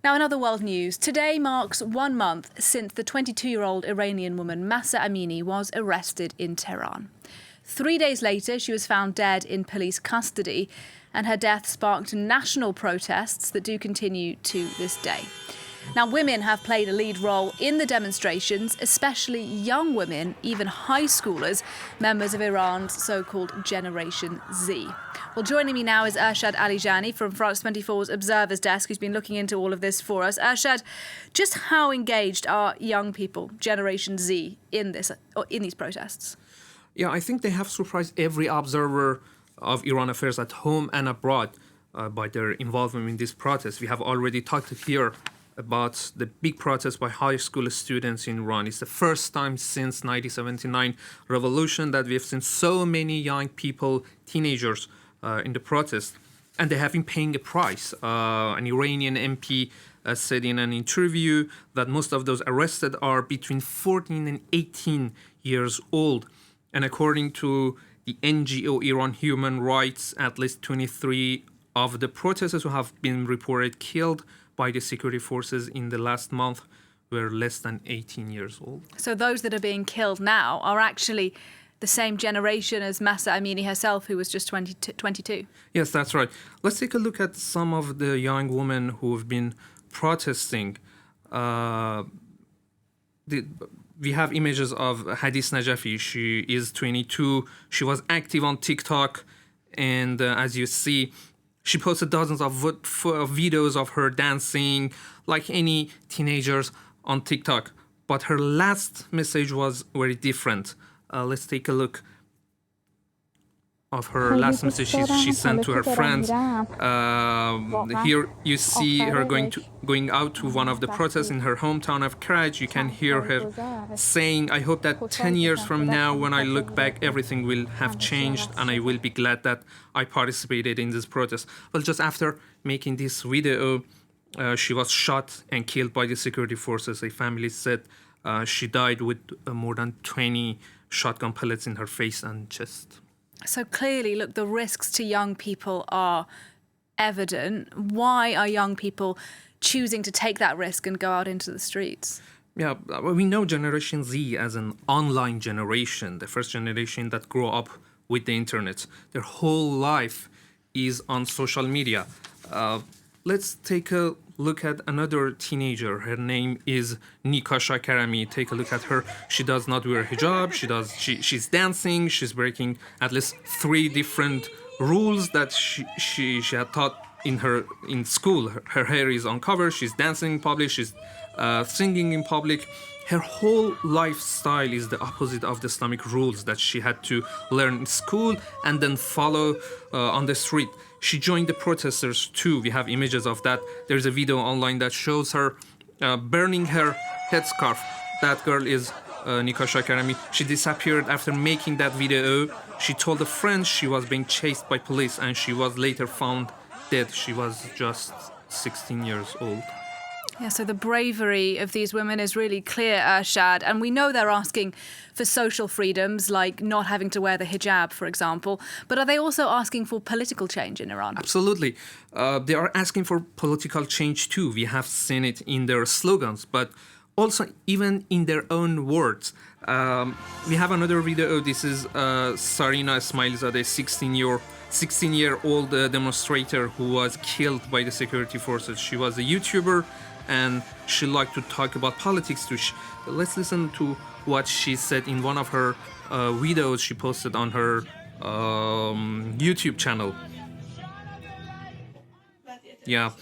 Now, in other world news, today marks 1 month since the 22-year-old Iranian woman Mahsa Amini was arrested in Tehran. 3 days later, she was found dead in police custody, and her death sparked national protests that do continue to this day. Now, women have played a lead role in the demonstrations, especially young women, even high schoolers, members of Iran's so-called Generation Z. Well, joining me now is Ershad Alijani from France 24's Observer's Desk, who's been looking into all of this for us. Ershad, just how engaged are young people, Generation Z, in these protests? Yeah, I think they have surprised every observer of Iran affairs at home and abroad by their involvement in this protest. We have already talked here about the big protest by high school students in Iran. It's the first time since 1979 revolution that we have seen so many young people, teenagers, in the protest, and they have been paying a price. An Iranian MP said in an interview that most of those arrested are between 14 and 18 years old. And according to the NGO Iran Human Rights, at least 23 of the protesters who have been reported killed by the security forces in the last month were less than 18 years old. So those that are being killed now are actually the same generation as Mahsa Amini herself, who was just 22. Yes, that's right. Let's take a look at some of the young women who have been protesting. We have images of Hadis Najafi. She is 22. She was active on TikTok. And as you see, she posted dozens of videos of her dancing like any teenagers on TikTok. But her last message was very different. Let's take a look of her last message she sent to her friends. Here you see her going out to one of the protests in her hometown of Karaj. You can hear her saying, "I hope that 10 years from now, when I look back, everything will have changed and I will be glad that I participated in this protest." Well, just after making this video, she was shot and killed by the security forces. A family said she died with more than 20 shotgun pellets in her face and chest. So clearly, look, the risks to young people are evident. Why are young people choosing to take that risk and go out into the streets? Yeah, we know Generation Z as an online generation, the first generation that grew up with the internet. Their whole life is on social media. Let's take a look at another teenager. Her name is Nika Shakarami. Take a look at her. She does not wear hijab. She's dancing. She's breaking at least 3 different rules that she had taught in school. Her hair is uncovered. She's dancing in public. She's singing in public. Her whole lifestyle is the opposite of the Islamic rules that she had to learn in school and then follow on the street. She joined the protesters too. We have images of that. There's a video online that shows her burning her headscarf. That girl is Nika Shakarami. She disappeared after making that video. She told a friend she was being chased by police and she was later found dead. She was just 16 years old. Yeah, so the bravery of these women is really clear, Ershad, and we know they're asking for social freedoms, like not having to wear the hijab, for example, but are they also asking for political change in Iran? Absolutely. They are asking for political change too. We have seen it in their slogans, but also even in their own words. We have another video. This is Sarina Ismailzadeh, 16-year-old demonstrator who was killed by the security forces. She was a YouTuber, and she liked to talk about politics too. Let's listen to what she said in one of her videos she posted on her YouTube channel. Yeah,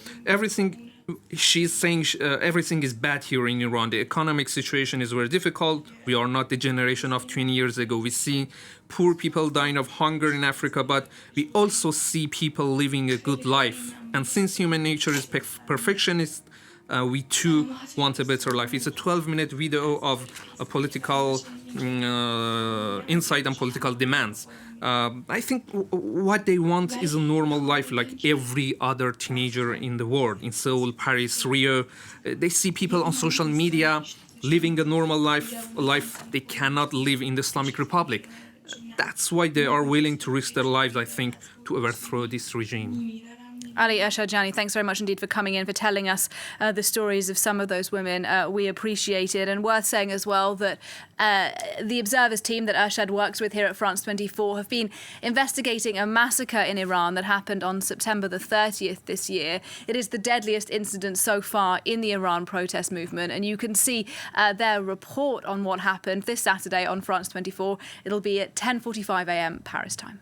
she's saying everything is bad here in Iran. The economic situation is very difficult. We are not the generation of 20 years ago. We see poor people dying of hunger in Africa, but we also see people living a good life. And since human nature is perfectionist, we too want a better life. It's a 12-minute video of a political insight and political demands. I think what they want is a normal life like every other teenager in the world. In Seoul, Paris, Rio, they see people on social media living a normal life, a life they cannot live in the Islamic Republic. That's why they are willing to risk their lives, I think, to overthrow this regime. Ali Ershad Alijani, thanks very much indeed for coming in, for telling us the stories of some of those women. We appreciate it. And worth saying as well that the Observers team that Ershad works with here at France 24 have been investigating a massacre in Iran that happened on September the 30th this year. It is the deadliest incident so far in the Iran protest movement. And you can see their report on what happened this Saturday on France 24. It'll be at 10:45 a.m. Paris time.